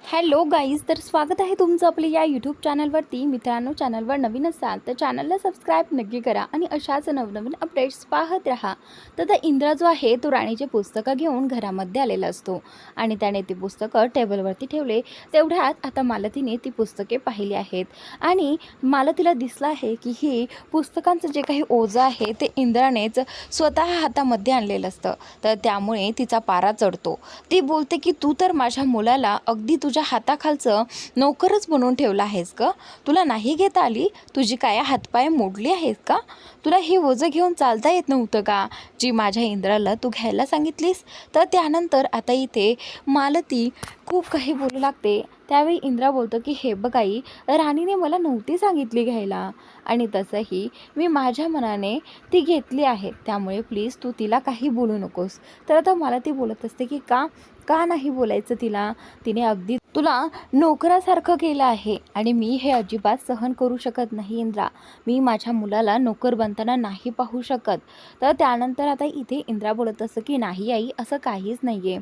Hello guys, तर स्वागत आहे तुमचं आपल्या या यूट्यूब चॅनलवरती. मित्रांनो, चॅनलवर नवीन असाल तर चॅनलला सबस्क्राईब नक्की करा आणि अशाच नवनवीन अपडेट्स पाहत राहा. तर इंद्र जो आहे तो राणीचे पुस्तकं घेऊन घरामध्ये आलेला असतो आणि त्याने ती पुस्तकं टेबलवरती ठेवले. तेवढ्यात आता मालतीने ती पुस्तके पाहिली आहेत आणि मालतीला दिसलं आहे की ही पुस्तकांचं जे काही ओझं आहे ते इंद्रानेच स्वतः हातामध्ये आणलेलं असतं. तर त्यामुळे तिचा पारा चढतो. ती बोलते की तू तर माझ्या मुलाला अगदी तुझ्या हाताखालचं नोकरच बनवून ठेवला आहेस का? तुला नाही घेता आली? तुझी काय हातपाय मोडली आहेत का? तुला हे ओझं घेऊन चालता येत नव्हतं का, जी माझ्या इंद्राला तू घ्यायला सांगितलीस? तर त्यानंतर आता इथे मालती खूप काही बोलू लागते. त्यावेळी इंद्रा बोलतो की हे बघ आई, राणीने मला नव्हती सांगितली घ्यायला आणि तसंही मी माझ्या मनाने ती घेतली आहे, त्यामुळे प्लीज तू तिला काही बोलू नकोस. तर आता मालती बोलत असते की का का नाही बोलायचं तिला? तिने अगदी तुला नोकरासारखं केलं आहे आणि मी हे अजिबात सहन करू शकत नाही इंद्रा. मी माझ्या मुलाला नोकर बनताना नाही पाहू शकत. तर त्यानंतर आता इथे इंद्रा बोलत असं की नाही आई, असं काहीच नाही आहे.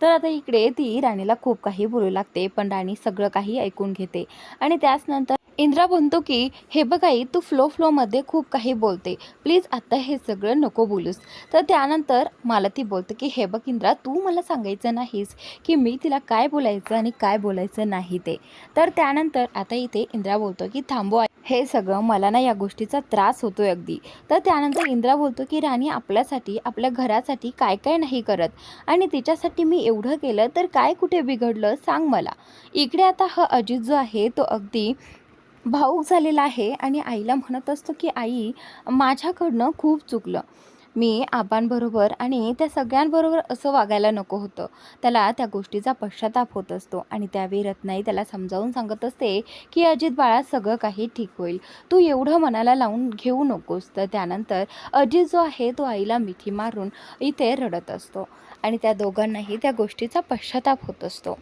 तर आता इकडे ती राणीला खूप काही बोलू लागते, पण राणी सगळं काही ऐकून घेते आणि त्याचनंतर इंद्रा म्हणतो की हे बघ आई, तू फ्लोमध्ये खूप काही बोलते, प्लीज आत्ता हे सगळं नको बोलूस. तर त्यानंतर मालती बोलते की हे बघ इंद्रा, तू मला सांगायचं नाहीस की मी तिला काय बोलायचं आणि काय बोलायचं नाही ते. तर त्यानंतर आता इथे इंद्रा बोलतो की थांबव, हे सगळं मला ना या गोष्टीचा त्रास होतोय अगदी. तर त्यानंतर इंद्रा बोलतो की राणी आपल्यासाठी, आपल्या घरासाठी काय काय नाही करत आणि तिच्यासाठी मी एवढं केलं तर काय कुठे बिघडलं सांग मला. इकडे आता हा अजित जो आहे तो अगदी भावूक झालेला आहे आणि आईला म्हणत असतो की आई, माझ्याकडनं खूप चुकलं. मी आबांबरोबर आणि त्या सगळ्यांबरोबर असं वागायला नको होतं. त्याला त्या गोष्टीचा पश्चाताप होत असतो आणि त्यावेळी रत्नाई त्याला समजावून सांगत असते की अजित बाळा, सगळं काही ठीक होईल, तू एवढं मनाला लावून घेऊ नकोस. तर त्यानंतर अजित जो आहे तो आईला मिठी मारून इथे रडत असतो आणि त्या दोघांनाही त्या गोष्टीचा पश्चाताप होत असतो.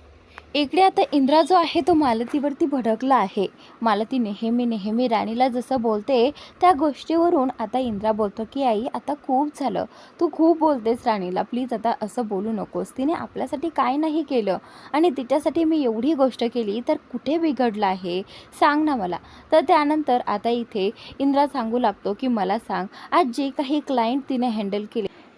इकडे आता इंद्रा जो आहे तो मालतीवरती भडकला आहे. मालती नेहमी राणीला जसं बोलते त्या गोष्टीवरून आता इंद्रा बोलतो की आई, आता खूप झालं, तू खूप बोलतेस राणीला, प्लीज आता असं बोलू नकोस. तिने आपल्यासाठी काय नाही केलं आणि तिच्यासाठी मी एवढी गोष्ट केली तर कुठे बिघडलं आहे, सांग ना मला. तर त्यानंतर आता इथे इंद्रा सांगू लागतो की मला सांग, आज जे काही क्लायंट तिने हँडल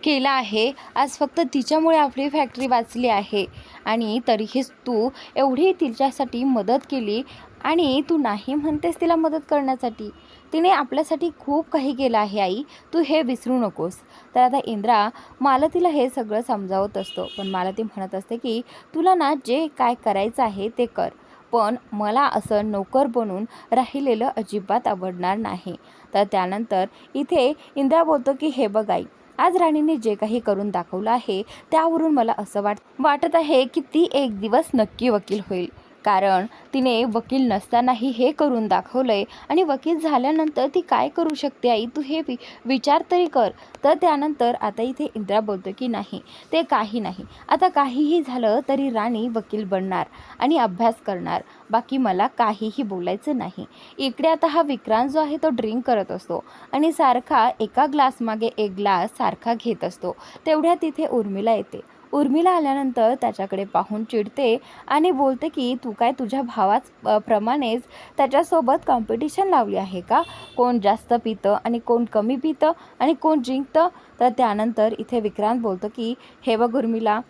केला आहे, आज फक्त तिच्यामुळे आपली फॅक्टरी वाचली आहे आणि तरीही तू एवढी तिच्यासाठी मदत केली आणि तू नाही म्हणतेस तिला मदत करण्यासाठी. तिने आपल्यासाठी खूप काही केलं आहे आई, तू हे विसरू नकोस. तर आता इंद्रा मालतीला हे सगळं समजावत असतो, पण मालती म्हणत असते की तुला ना जे काय करायचं आहे ते कर, पण मला असं नोकर बनून राहिलेलं अजिबात आवडणार नाही. तर त्यानंतर इथे इंद्रा बोलतो की हे बघ आई, आज राणीने जे काही करून दाखवलं आहे त्यावरून मला असं वाटत आहे की ती एक दिवस नक्की वकील होईल, कारण तिने वकील नसतानाही हे करून दाखवलंय आणि वकील झाल्यानंतर ती काय करू शकते आई, तू हे विचार तरी कर. तर त्यानंतर आता इथे इंद्रा बोलतो की नाही, ते काही नाही, आता काहीही झालं तरी राणी वकील बनणार आणि अभ्यास करणार, बाकी मला काहीही बोलायचं नाही. इकडे आता हा विक्रांत जो आहे तो ड्रिंक करत असतो आणि सारखा एका ग्लासमागे एक ग्लास सारखा घेत असतो. तेवढ्या तिथे उर्मिला येते. उर्मिला आल्यानंतर त्याच्याकडे पाहून चिडते आणि बोलते की तू काय तुझ्या प्रमाणेच त्याच्यासोबत कॉम्पिटिशन लावली आहे का, कोण जास्त पितं आणि कोण कमी पितं आणि कोण जिंकतं. तर त्यानंतर इथे विक्रांत बोलतो की हे बघ उर्मिला,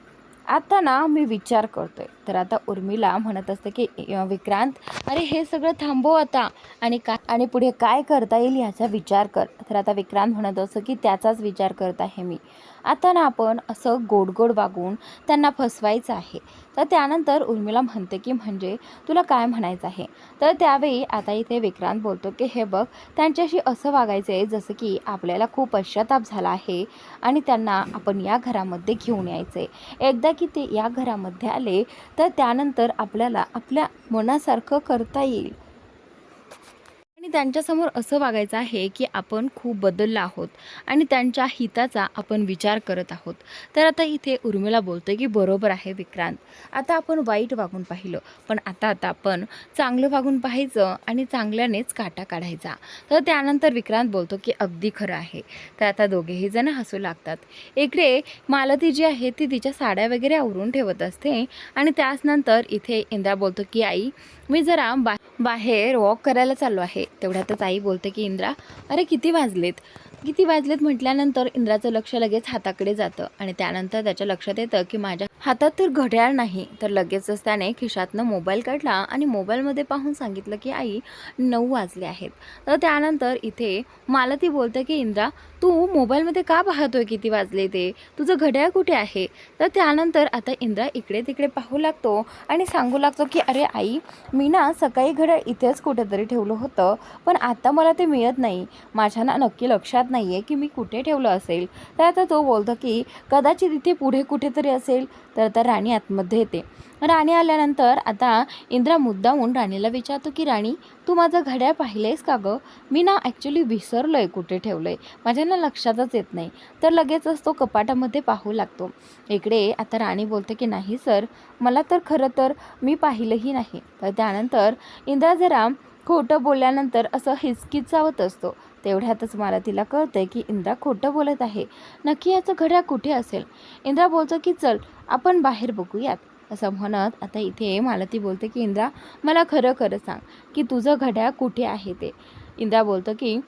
आता ना मी विचार करतोय. तर आता उर्मिला म्हणत असते की विक्रांत, अरे हे सगळं थांबव आता आणि पुढे काय करता येईल याचा विचार कर. तर आता विक्रांत म्हणत असतो की त्याचाच विचार करत आहे मी. आता ना आपण असं गोड वागून त्यांना फसवायचं आहे. तर त्यानंतर उर्मिला म्हणते की म्हणजे तुला काय म्हणायचं आहे. तर त्यावेळी आता इथे विक्रांत बोलतो की हे बघ, त्यांच्याशी असं वागायचं आहे जसं की आपल्याला खूप पश्चाताप झाला आहे आणि त्यांना आपण या घरामध्ये घेऊन यायचं आहे. एकदा की ते या घरामध्ये आले तर त्यानंतर आपल्याला आपल्या मनासारखं करता येईल आणि त्यांच्यासमोर असं वागायचं आहे की आपण खूप बदललो आहोत आणि त्यांच्या हिताचा आपण विचार करत आहोत. तर आता इथे उर्मिला बोलते की बरोबर आहे विक्रांत, आता आपण वाईट वागून पाहिलं, पण आता आपण चांगलं वागून पाहायचं आणि चांगल्यानेच काटा काढायचा. तर त्यानंतर विक्रांत बोलतो की अगदी खरं आहे. तर आता दोघेही जण हसू लागतात. इकडे मालती जी आहे ती तिच्या साड्या वगैरे आवरून ठेवत असते आणि त्याचनंतर इथे इंद्रा बोलतो की आई मी जरा बाहेर वॉक करायला चाललो आहे. तेवढ्यातच आई बोलते की इंद्रा, अरे किती वाजलेत? किती वाजलेत म्हटल्यानंतर इंद्राचं लक्ष लगेच हाताकडे जातं आणि त्यानंतर त्याच्या लक्षात येतं की माझ्या हातात तर घड्याळ नाही. तर लगेचच त्याने खिशातनं मोबाईल काढला आणि मोबाईलमध्ये पाहून सांगितलं की आई 9 वाजले आहेत. तर त्यानंतर इथे मालती बोलते की इंद्रा, तू मोबाईलमध्ये का पाहतोय किती वाजले ते? तुझं घड्याळ कुठे आहे? तर त्यानंतर आता इंद्रा इकडे तिकडे पाहू लागतो आणि सांगू लागतो की अरे आई, मी ना सकाळी घड्याळ इथेच कुठेतरी ठेवलं होतं, पण आता मला ते मिळत नाही. माझ्या ना नक्की लक्षात नाही आहे की मी कुठे ठेवलं असेल. तर आता तो बोलतो की कदाचित इथे पुढे कुठेतरी असेल. तर आता राणी आतमध्ये येते. राणी आल्यानंतर आता इंद्रा मुद्दामून राणीला विचारतो की राणी, तू माझं घड्याळ पाहिलंयस का गं? मी ना ॲक्च्युली विसरलो आहे कुठे ठेवलं आहे, माझ्या ना लक्षातच येत नाही. तर लगेचच तो कपाटामध्ये पाहू लागतो. इकडे आता राणी बोलते की नाही सर, मला तर खरं तर मी पाहिलंही नाही. तर त्यानंतर इंद्रा जरा खोटं बोलल्यानंतर असं हिचकिचावत असतो. तेवढ्यातच मला तिला कळतंय की इंद्रा खोटं बोलत आहे. नक्की याचं घड्याळ कुठे असेल? इंद्रा बोलतो की चल आपण बाहेर बघूयात. असं म्हणत आता इथे मालती बोलते की इंद्रा, मला खरं खरं सांग की तुझं घड्याळ कुठे आहे ते? इंद्रा बोलतो की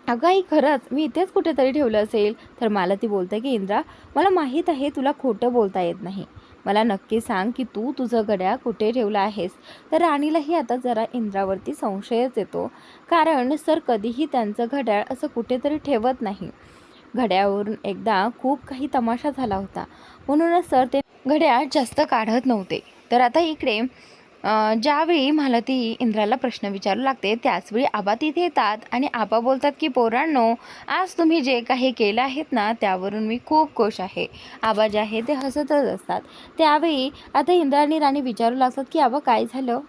अगं आई, खरंच मी इथेच कुठेतरी ठेवलं असेल. तर मालती बोलते की इंद्रा, मला माहीत आहे तुला खोटं बोलता येत नाही. मला नक्की सांग की तू तुझं घड्याळ कुठे ठेवलं आहेस? तर राणीलाही आता जरा इंद्रावरती संशयच येतो, कारण सर कधीही त्यांचं घड्याळ असं कुठेतरी ठेवत नाही. घड्याळावरून एकदा खूप काही तमाशा झाला होता, म्हणूनच सर ते घड्याळ जास्त काढत नव्हते. तर आता इकडे ज्यावेळी मालती इंद्राला प्रश्न विचारू लागते त्याचवेळी आबा तिथे येतात आणि आबा बोलतात की पोरांनो, आज तुम्ही जे काही केलं आहेत ना त्यावरून मी खूप खुश आहे. आबा जे आहे ते हसतच असतात. त्यावेळी आता इंद्रा आणि राणी विचारू लागतात की आबा काय झालं?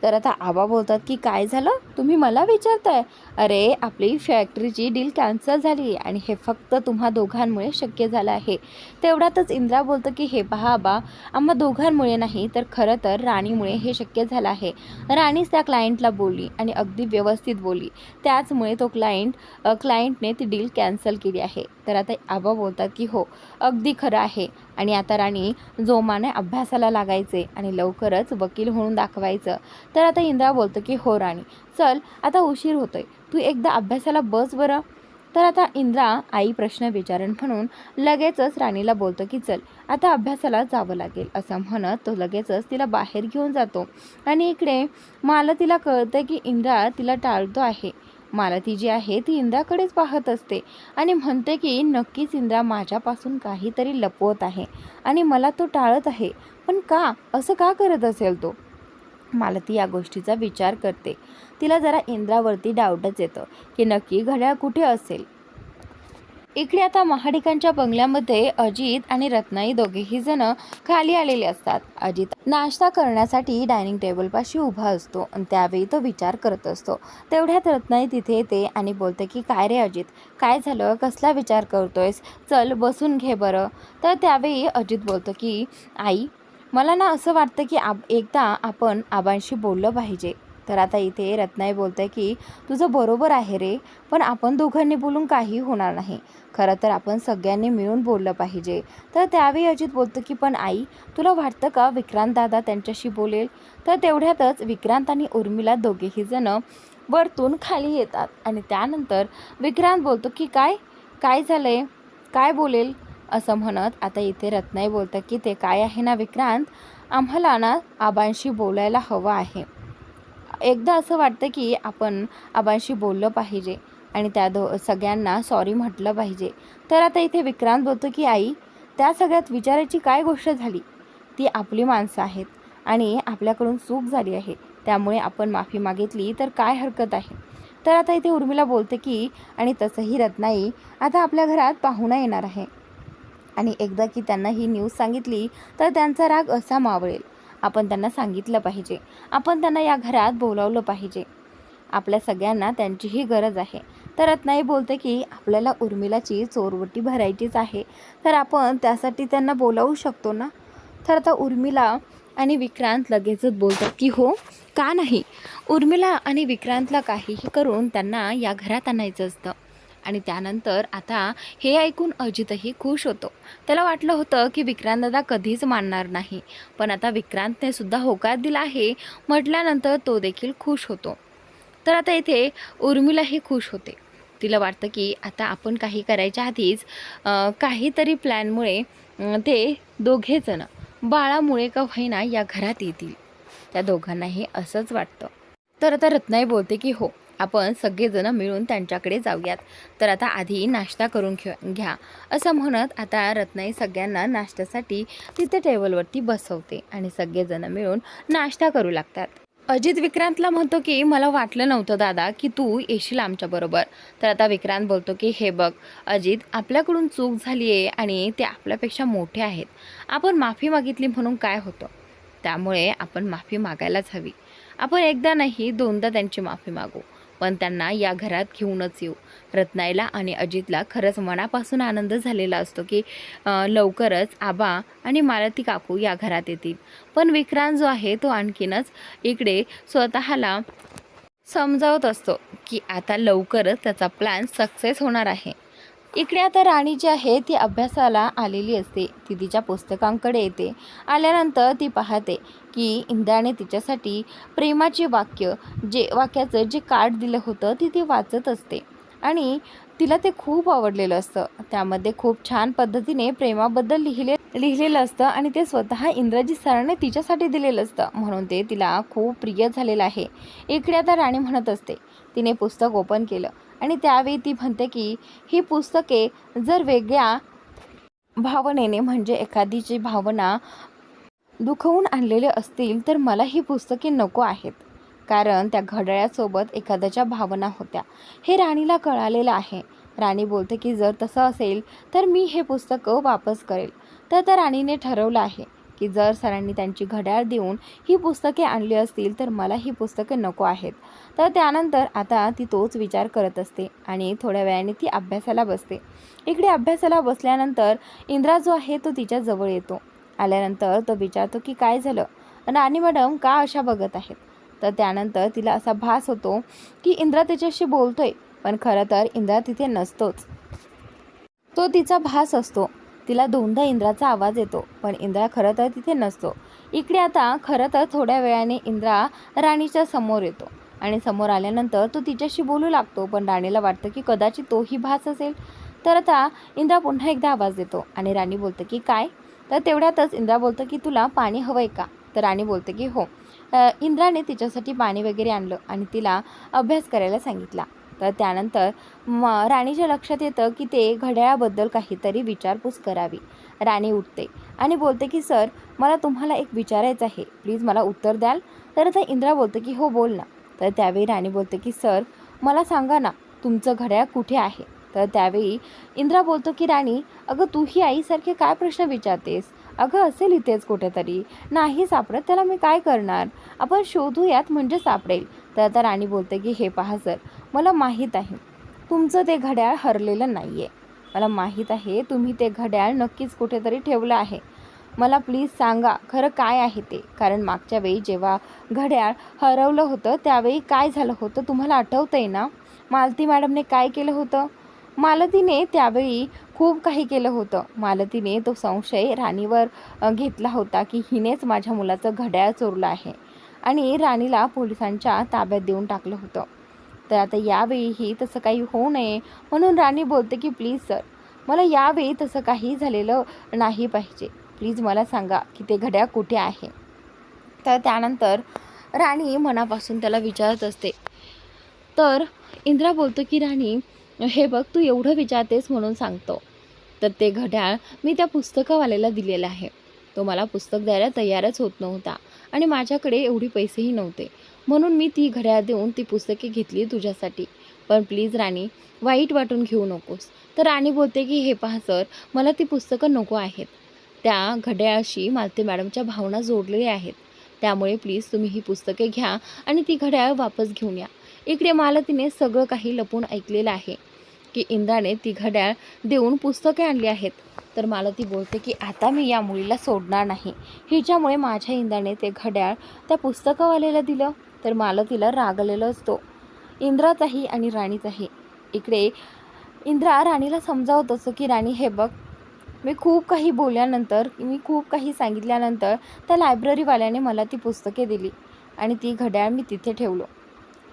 तर आता आबा बोलतात की काय झालं, तुम्ही मला विचारताय? अरे आपली फॅक्टरीची डील कॅन्सल झाली आणि हे फक्त तुम्हा दोघांमुळे शक्य झालं आहे. तेवढ्यातच इंद्रा बोलतं की हे पहा आबा, आम्हा दोघांमुळे नाही तर खरं तर राणीमुळे हे शक्य झालं आहे. राणीच त्या क्लायंटला बोलली आणि अगदी व्यवस्थित बोलली, त्याचमुळे तो क्लायंटने ती डील कॅन्सल केली आहे. तर आता आबा बोलतात की हो, अगदी खरं आहे आणि आता राणी जोमाने अभ्यासाला लागायचे आणि लवकरच वकील होऊन दाखवायचं. तर आता इंद्रा बोलतो की हो राणी, चल आता उशीर होतोय, तू एकदा अभ्यासाला बस बरं. तर आता इंद्रा आई प्रश्न विचारण म्हणून लगेचच राणीला बोलतो की चल आता अभ्यासाला जावं लागेल. असं म्हणत तो लगेचच तिला बाहेर घेऊन जातो आणि इकडे मालतीला कळतं की इंद्रा तिला टाळतो आहे. मालती जी आहे ती इंद्राकडेच पाहत असते आणि म्हणते की नक्कीच इंद्रा माझ्यापासून काहीतरी लपवत आहे आणि मला तो टाळत आहे. पण का, असं का करत असेल तो? मालती या गोष्टीचा विचार करते. तिला जरा इंद्रावरती डाऊटच येतं की नक्की घड्याळ कुठे असेल. इकडे आता महाडिकांच्या बंगल्यामध्ये अजित आणि रत्नाई दोघेही जण खाली आलेले असतात. अजित नाश्ता करण्यासाठी डायनिंग टेबलपाशी उभा असतो आणि त्यावेळी तो विचार करत असतो. तेवढ्यात रत्नाई तिथे येते आणि बोलते की काय रे अजित, काय झालं, कसला विचार करतोयस? चल बसून घे बरं. तर त्यावेळी अजित बोलतो की आई, मला ना असं वाटतं की एकदा आपण आबांशी बोललं पाहिजे. तर आता इथे रत्नाई बोलते की तुझं बरोबर आहे रे, पण आपण दोघांनी बोलून काही होणार नाही. खरं तर आपण सगळ्यांनी मिळून बोललं पाहिजे. तर त्यावेळी अजित बोलतं की पण आई, तुला वाटतं का विक्रांत दादा त्यांच्याशी बोलेल? तर तेवढ्यातच विक्रांत आणि उर्मिला दोघेही जण वरतून खाली येतात आणि त्यानंतर विक्रांत बोलतो की काय काय झालंय, काय बोलेल? असं म्हणत आता इथे रत्नाई बोलतं की ते काय आहे ना विक्रांत, आम्हाला ना आबांशी बोलायला हवं आहे. एकदा असं वाटतं की आपण आबांशी बोललं पाहिजे आणि त्या सगळ्यांना सॉरी म्हटलं पाहिजे. तर आता इथे विक्रांत बोलतो की आई, त्या सगळ्यात विचारायची काय गोष्ट झाली? ती आपली माणसं आहेत आणि आपल्याकडून चूक झाली आहे, त्यामुळे आपण माफी मागितली तर काय हरकत आहे? तर आता इथे उर्मिला बोलते की आणि तसंही रत्नाई आता आपल्या घरात पाहुणा येणार आहे आणि एकदा की त्यांना ही न्यूज सांगितली तर त्यांचा राग असा मावळेल. आपण त्यांना सांगितलं पाहिजे, आपण त्यांना या घरात बोलावलं पाहिजे. आपल्या सगळ्यांना त्यांचीही गरज आहे. तर रत्नाई बोलते की आपल्याला उर्मिलाची चोरवटी भरायचीच आहे, तर आपण त्यासाठी त्यांना बोलावू शकतो ना. तर आता उर्मिला आणि विक्रांत लगेचच बोलतात की हो, का नाही. उर्मिला आणि विक्रांतला काहीही करून त्यांना या घरात आणायचं असतं. आणि त्यानंतर आता हे ऐकून अजितही खुश होतो. त्याला वाटलं होतं की विक्रांत दादा कधीच मानणार नाही, पण आता विक्रांतने सुद्धा होकार दिला आहे म्हटल्यानंतर तो देखील खुश होतो. तर आता इथे उर्मिलाही खुश होते. तिला वाटतं की आता आपण काही करायच्या आधीच काहीतरी प्लॅनमुळे ते दोघेजण बाळामुळे का होईना या घरात येतील. त्या दोघांनाही असंच वाटतं. तर आता रत्नाई बोलते की हो, आपण सगळेजण मिळून त्यांच्याकडे जाऊयात. तर आता आधी नाश्ता करून घ्या असं म्हणत आता रत्नाई सगळ्यांना नाश्त्यासाठी तिथे टेबलवरती बसवते आणि सगळेजण मिळून नाश्ता करू लागतात. अजित विक्रांतला म्हणतो की मला वाटलं नव्हतं दादा की तू येशील आमच्याबरोबर. तर आता विक्रांत बोलतो की हे बघ अजित, आपल्याकडून चूक झाली आहे आणि ते आपल्यापेक्षा मोठे आहेत. आपण माफी मागितली म्हणून काय होतं, त्यामुळे आपण माफी मागायलाच हवी. आपण एकदा नाही दोनदा त्यांची माफी मागू, पण त्यांना या घरात घेऊनच येऊ. रत्नाईला आणि अजितला खरंच मनापासून आनंद झालेला असतो की लवकरच आबा आणि मालती काकू या घरात येतील. पण विक्रांत जो आहे तो आणखीनच इकडे स्वतःला समजावत असतो की आता लवकरच त्याचा प्लॅन सक्सेस होणार आहे. इकडे आता राणी जी आहे ती अभ्यासाला आलेली असते. ती तिच्या पुस्तकांकडे येते. आल्यानंतर ती पाहते की इंद्राने तिच्यासाठी प्रेमाचे वाक्याचं जे कार्ड दिलं होतं ती वाचत असते आणि तिला ते खूप आवडलेलं असतं. त्यामध्ये खूप छान पद्धतीने प्रेमाबद्दल लिहिलेलं असतं आणि ते स्वतः इंद्रजित सरांनी तिच्यासाठी दिलेलं असतं, म्हणून ते तिला खूप प्रिय झालेलं आहे. इकडे आता राणी म्हणत असते. तिने पुस्तक ओपन केलं आणि त्यावेळी ती म्हणते की ही पुस्तके जर वेगळ्या भावनेने म्हणजे एखादीची भावना दुखवून आणलेले असतील तर मला ही पुस्तके नको आहेत, कारण त्या घड्याळासोबत एखाद्याच्या भावना होत्या. हे राणीला कळालेलं आहे. राणी बोलते की जर तसं असेल तर मी हे पुस्तकं वापस करेल. तर त्या राणीने ठरवलं आहे की जर सरांनी त्यांची घड्याळ देऊन ही पुस्तके आणली असतील तर मला ही पुस्तके नको आहेत. तर त्यानंतर आता ती तोच विचार करत असते आणि थोड्या वेळाने ती अभ्यासाला बसते. इकडे अभ्यासाला बसल्यानंतर इंद्रा जो आहे तो तिच्या जवळ येतो. आल्यानंतर तो विचारतो की काय झालं, राणी मॅडम का अशा बघत आहेत. तर त्यानंतर तिला असा भास होतो की इंद्रा तिच्याशी बोलतोय, पण खरं तर इंद्रा तिथे नसतोच. तो तिचा भास असतो. तिला दोनदा इंद्राचा आवाज येतो, पण इंद्रा खरं तर तिथे नसतो. इकडे आता खरं तर थोड्या वेळाने इंद्रा राणीच्या समोर येतो आणि समोर आल्यानंतर तो तिच्याशी बोलू लागतो, पण राणीला वाटतं की कदाचित तोही भास असेल. तर आता इंद्रा पुन्हा एकदा आवाज देतो आणि राणी बोलते की काय. तर तेवढ्यातच इंद्रा बोलतं की तुला पाणी हवंय का. तर राणी बोलते की हो. इंद्राने तिच्यासाठी पाणी वगैरे आणलं आणि तिला अभ्यास करायला सांगितला. तर त्यानंतर राणीच्या लक्षात येतं की ते घड्याळाबद्दल काहीतरी विचारपूस करावी. राणी उठते आणि बोलते की सर, मला तुम्हाला एक विचारायचं आहे, प्लीज मला उत्तर द्याल. तर आता इंद्रा बोलते की हो बोल ना. तर त्यावेळी राणी बोलते की सर, मला सांगा ना तुमचं घड्याळ कुठे आहे. तर त्यावेळी इंद्रा बोलतो की राणी, अगं तूही आईसारखे काय प्रश्न विचारतेस. अगं असेल इथेच कुठेतरी, नाही सापडत त्याला मी काय करणार, आपण शोधूयात म्हणजे सापडेल. तर आता राणी बोलते की हे पहा सर, मला माहीत आहे तुमचं ते घड्याळ हरलेलं नाही आहे. मला माहीत आहे तुम्ही ते घड्याळ नक्कीच कुठेतरी ठेवलं आहे. मला प्लीज सांगा खरं काय आहे ते, कारण मागच्या वेळी जेव्हा घड्याळ हरवलं होतं त्यावेळी काय झालं होतं तुम्हाला आठवतंय ना. मालती मॅडमने काय केलं होतं. मालतीने त्यावेळी खूप काही केलं होतं. मालतीने तो संशय राणीवर घेतला होता की हिनेच माझ्या मुलाचं घड्याळ चोरलं आहे आणि राणीला पोलिसांच्या ताब्यात देऊन टाकलं होतं. तर आता यावेळीही तसं काही होऊ नये म्हणून राणी बोलते की प्लीज सर, मला यावेळी तसं काही झालेलं नाही पाहिजे. प्लीज मला सांगा की ते घड्याळ कुठे आहे. तर त्यानंतर राणी मनापासून त्याला विचारत असते. तर इंद्रा बोलतो की राणी, हे बघ तू एवढं विचारतेस म्हणून सांगतो. तर ते घड्याळ मी त्या पुस्तकवाल्याला दिलेलं आहे. तो मला पुस्तक द्यायला तयारच होत नव्हता आणि माझ्याकडे एवढे पैसेही नव्हते, म्हणून मी ती घड्याळ देऊन ती पुस्तके घेतली तुझ्यासाठी. पण प्लीज राणी, वाईट वाटून घेऊ नकोस. तर राणी बोलते की हे पहा सर, मला ती पुस्तकं नको आहेत. त्या घड्याळाशी मालती मॅडमच्या भावना जोडलेल्या आहेत. त्यामुळे प्लीज तुम्ही ही पुस्तके घ्या आणि ती घड्याळ वापस घेऊन या. इकडे मालतीने सगळं काही लपून ऐकलेलं आहे की इंद्राने ती घड्याळ देऊन पुस्तके आणली आहेत. तर मालती बोलते की आता मी या मुलीला सोडणार नाही, हिच्यामुळे माझ्या इंद्राने ते घड्याळ त्या पुस्तकवाल्याला दिलं. तर मालतीला राग आलेला असतो, इंद्राचाही आणि राणीचाही. इकडे इंद्रा राणीला समजावत असतो की राणी हे बघ, मी खूप काही बोलल्यानंतर, मी खूप काही सांगितल्यानंतर त्या लायब्ररीवाल्याने मला ती पुस्तके दिली आणि ती घड्याळ मी तिथे ठेवलो.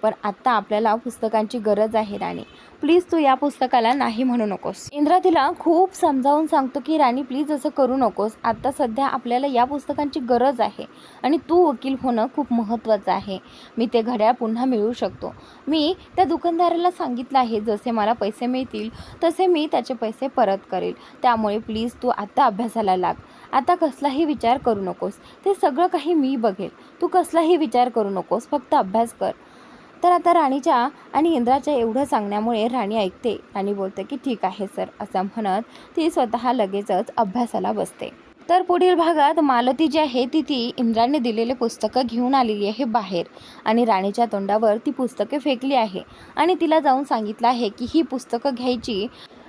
पण आत्ता आपल्याला पुस्तकांची गरज आहे राणी, प्लीज तू या पुस्तकाला नाही म्हणू नकोस. इंद्रा तिला खूप समजावून सांगतो की राणी प्लीज असं करू नकोस, आत्ता सध्या आपल्याला या पुस्तकांची गरज आहे आणि तू वकील होणं खूप महत्त्वाचं आहे. मी ते घड्याळ पुन्हा मिळवू शकतो. मी त्या दुकानदाराला सांगितलं आहे, जसे मला पैसे मिळतील तसे मी त्याचे पैसे परत करेल. त्यामुळे प्लीज तू आत्ता अभ्यासाला लाग. आता कसलाही विचार करू नकोस, ते सगळं काही मी बघेल. तू कसलाही विचार करू नकोस, फक्त अभ्यास कर. तर आता राणीच्या आणि इंद्राच्या एवढं सांगण्यामुळे राणी ऐकते आणि बोलते की ठीक आहे सर, असं म्हणत ती स्वतः लगेचच अभ्यासाला बसते. तर पुढील भागात मालती जी आहे ती इंद्राने दिलेले पुस्तकं घेऊन आलेली आहे बाहेर आणि राणीच्या तोंडावर ती पुस्तके फेकली आहे आणि तिला जाऊन सांगितलं आहे की ही पुस्तकं घ्यायची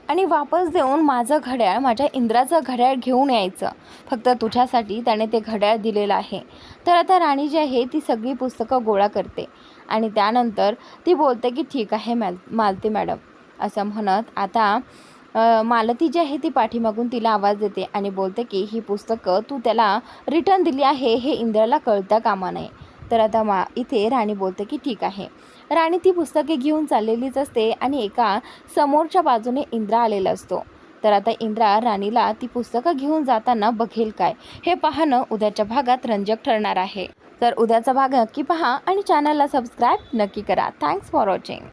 आणि वापस देऊन माझं घड्याळ, माझ्या इंद्राचं घड्याळ घेऊन यायचं. फक्त तुझ्यासाठी त्याने ते घड्याळ दिलेलं आहे. तर आता राणी जी आहे ती सगळी पुस्तकं गोळा करते आणि त्यानंतर ती बोलते की ठीक आहे मालती मॅडम, असं म्हणत आता मालती जी आहे ती पाठीमागून तिला आवाज देते आणि बोलते की ही पुस्तकं तू त्याला रिटर्न दिली आहे हे इंद्राला कळता कामा नये. तर आता इथे राणी बोलते की ठीक आहे. राणी ती पुस्तके घेऊन चाललेलीच असते आणि एका समोरच्या बाजूने इंद्रा आलेला असतो. तर आता इंद्रा राणीला ती पुस्तकं घेऊन जाताना बघेल काय, हे पाहणं उद्याच्या भागात रंजक ठरणार आहे. तर उद्याचा भाग नक्की पहा आणि चॅनलला सबस्क्राईब नक्की करा. Thanks for watching.